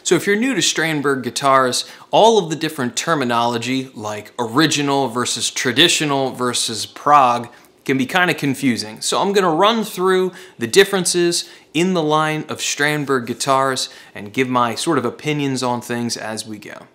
So if you're new to Strandberg guitars, all of the different terminology, like original versus traditional versus prog, can be kind of confusing. So I'm gonna run through the differences in the line of Strandberg guitars and give my sort of opinions on things as we go.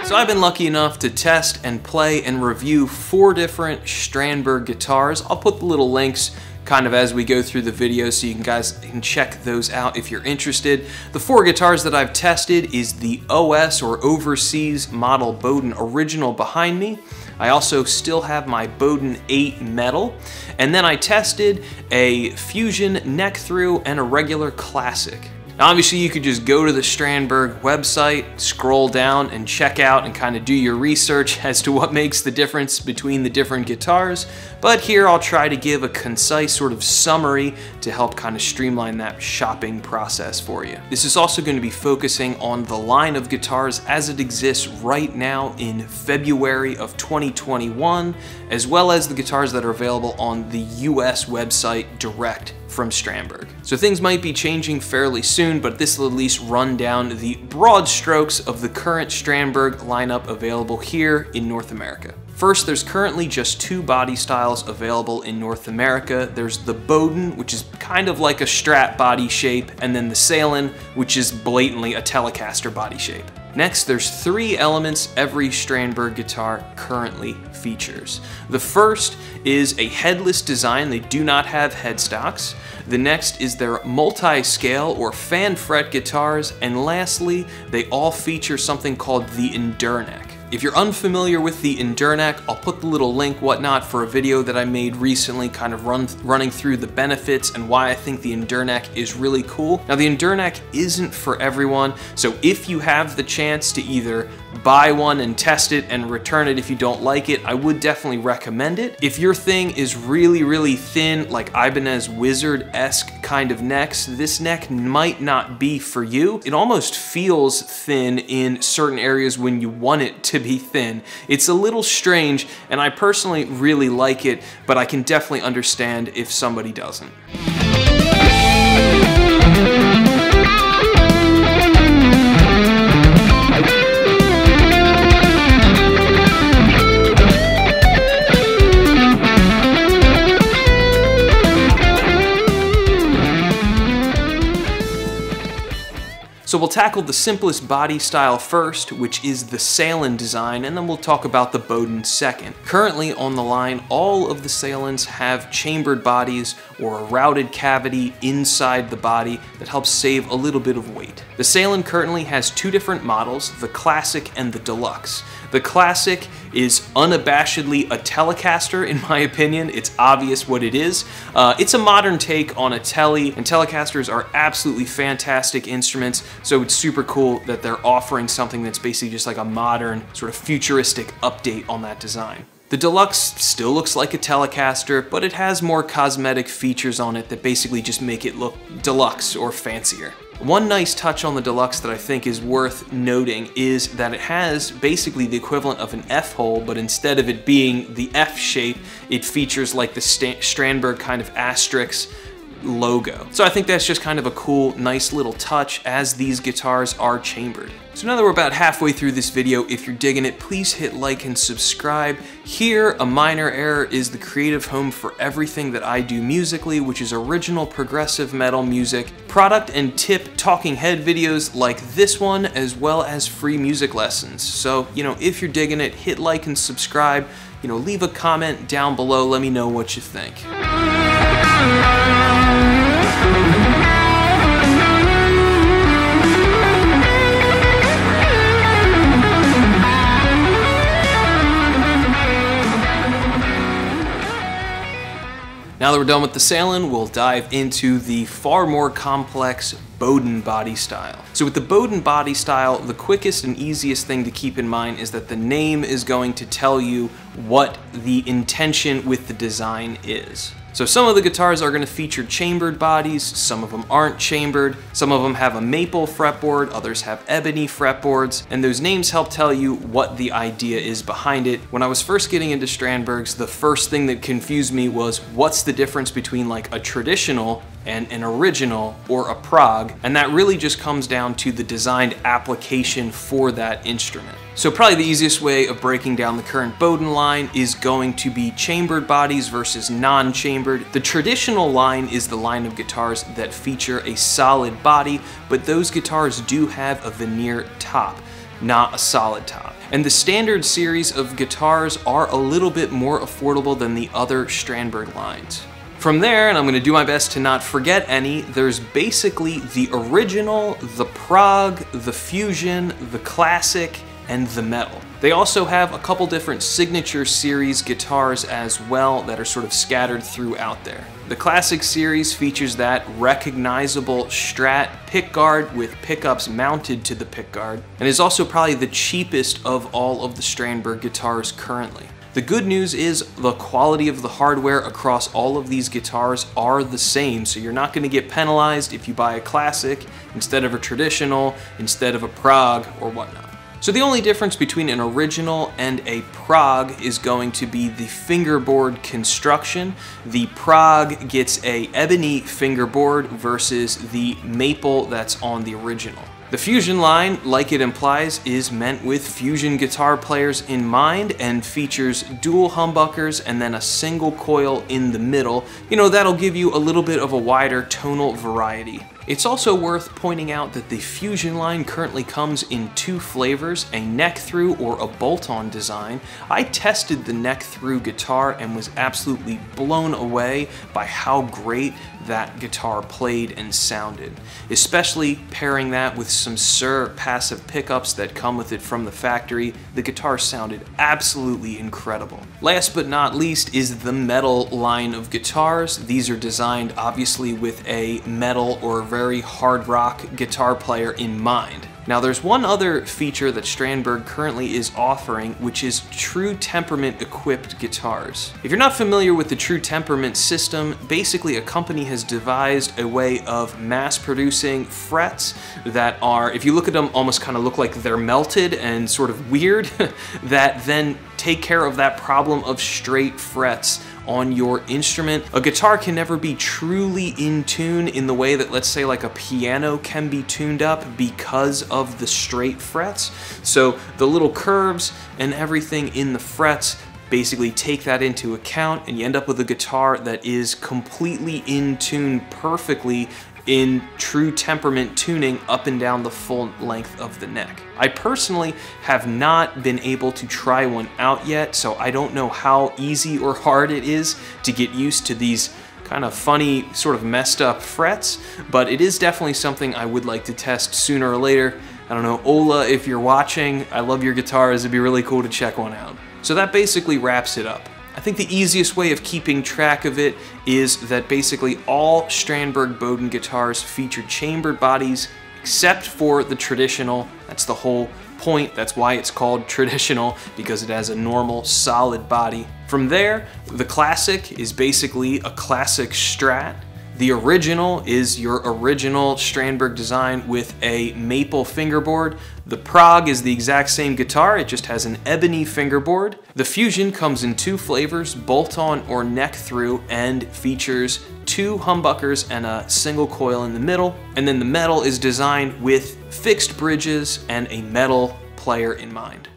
So I've been lucky enough to test and play and review 4 different Strandberg guitars. I'll put the little links kind of as we go through the video so you guys can check those out if you're interested. The 4 guitars that I've tested is the OS or Overseas model Boden Original behind me. I also still have my Boden 8 Metal, and then I tested a Fusion neck through and a regular Classic. Now obviously you could just go to the Strandberg website, scroll down and check out and kind of do your research as to what makes the difference between the different guitars, but here I'll try to give a concise sort of summary to help kind of streamline that shopping process for you. This is also going to be focusing on the line of guitars as it exists right now in February of 2021, as well as the guitars that are available on the US website direct from Strandberg. So things might be changing fairly soon, but this will at least run down the broad strokes of the current Strandberg lineup available here in North America. First, there's currently just 2 body styles available in North America. There's the Boden, which is kind of like a Strat body shape, and then the Salen, which is blatantly a Telecaster body shape. Next, there's 3 elements every Strandberg guitar currently features. The first is a headless design. They do not have headstocks. The next is their multi-scale or fan fret guitars. And lastly, they all feature something called the Endure neck. If you're unfamiliar with the Endure neck, I'll put the little link whatnot for a video that I made recently kind of running through the benefits and why I think the Endure neck is really cool. Now the Endure neck isn't for everyone, so if you have the chance to either buy one and test it and return it if you don't like it, I would definitely recommend it. If your thing is really thin, like Ibanez Wizard-esque kind of necks, this neck might not be for you. It almost feels thin in certain areas when you want it to be thin. It's a little strange, and I personally really like it, but I can definitely understand if somebody doesn't. So we'll tackle the simplest body style first, which is the Salen design, and then we'll talk about the Boden second. Currently on the line, all of the Salens have chambered bodies or a routed cavity inside the body that helps save a little bit of weight. The Salen currently has 2 different models, the Classic and the Deluxe. The Classic is unabashedly a Telecaster, in my opinion. It's obvious what it is. It's a modern take on a Tele, and Telecasters are absolutely fantastic instruments, so it's super cool that they're offering something that's basically just like a modern, sort of futuristic update on that design. The Deluxe still looks like a Telecaster, but it has more cosmetic features on it that basically just make it look deluxe or fancier. One nice touch on the Deluxe that I think is worth noting is that it has basically the equivalent of an F-hole, but instead of it being the F shape, it features like the Strandberg kind of asterisk logo. So I think that's just kind of a cool, nice little touch as these guitars are chambered. So now that we're about halfway through this video, if you're digging it, please hit like and subscribe. Here, A Minor Error is the creative home for everything that I do musically, which is original progressive metal music, product and tip talking head videos like this one, as well as free music lessons. So, if you're digging it, hit like and subscribe. Leave a comment down below, let me know what you think. Now that we're done with the Salen, we'll dive into the far more complex Boden body style. So with the Boden body style, the quickest and easiest thing to keep in mind is that the name is going to tell you what the intention with the design is. So some of the guitars are going to feature chambered bodies, some of them aren't chambered, some of them have a maple fretboard, others have ebony fretboards, and those names help tell you what the idea is behind it. When I was first getting into Strandbergs, the first thing that confused me was what's the difference between like a traditional and an original or a prog, and that really just comes down to the designed application for that instrument. So probably the easiest way of breaking down the current Boden line is going to be chambered bodies versus non-chambered. The traditional line is the line of guitars that feature a solid body, but those guitars do have a veneer top, not a solid top. And the standard series of guitars are a little bit more affordable than the other Strandberg lines. From there, and I'm going to do my best to not forget any, there's basically the original, the prog, the fusion, the classic, and the metal. They also have a couple different signature series guitars as well that are sort of scattered throughout there. The classic series features that recognizable Strat pickguard with pickups mounted to the pickguard, and is also probably the cheapest of all of the Strandberg guitars currently. The good news is the quality of the hardware across all of these guitars are the same, so you're not going to get penalized if you buy a classic instead of a traditional, instead of a prog, or whatnot. So the only difference between an original and a prog is going to be the fingerboard construction. The prog gets a ebony fingerboard versus the maple that's on the original. The fusion line, like it implies, is meant with fusion guitar players in mind and features dual humbuckers and then a single coil in the middle. You know, that'll give you a little bit of a wider tonal variety. It's also worth pointing out that the fusion line currently comes in two flavors, a neck-through or a bolt-on design. I tested the neck-through guitar and was absolutely blown away by how great that guitar played and sounded, especially pairing that with some Suhr passive pickups that come with it from the factory. The guitar sounded absolutely incredible. Last but not least is the metal line of guitars. These are designed obviously with a metal or very hard rock guitar player in mind. Now there's one other feature that Strandberg currently is offering, which is True Temperament equipped guitars. If you're not familiar with the True Temperament system, basically a company has devised a way of mass producing frets that are, if you look at them, almost kind of look like they're melted and sort of weird, that then take care of that problem of straight frets on your instrument. A guitar can never be truly in tune in the way that, let's say, like a piano can be tuned up because of the straight frets. So the little curves and everything in the frets basically take that into account, and you end up with a guitar that is completely in tune perfectly in True Temperament tuning up and down the full length of the neck. I personally have not been able to try one out yet, so I don't know how easy or hard it is to get used to these kind of funny, sort of messed up frets, but it is definitely something I would like to test sooner or later. I don't know, Ola, if you're watching, I love your guitars, it'd be really cool to check one out. So that basically wraps it up. I think the easiest way of keeping track of it is that basically all Strandberg Boden guitars feature chambered bodies except for the traditional. That's the whole point. That's why it's called traditional, because it has a normal solid body. From there, the classic is basically a classic Strat. The original is your original Strandberg design with a maple fingerboard. The prog is the exact same guitar, it just has an ebony fingerboard. The fusion comes in two flavors, bolt-on or neck-through, and features two humbuckers and a single coil in the middle. And then the metal is designed with fixed bridges and a metal player in mind.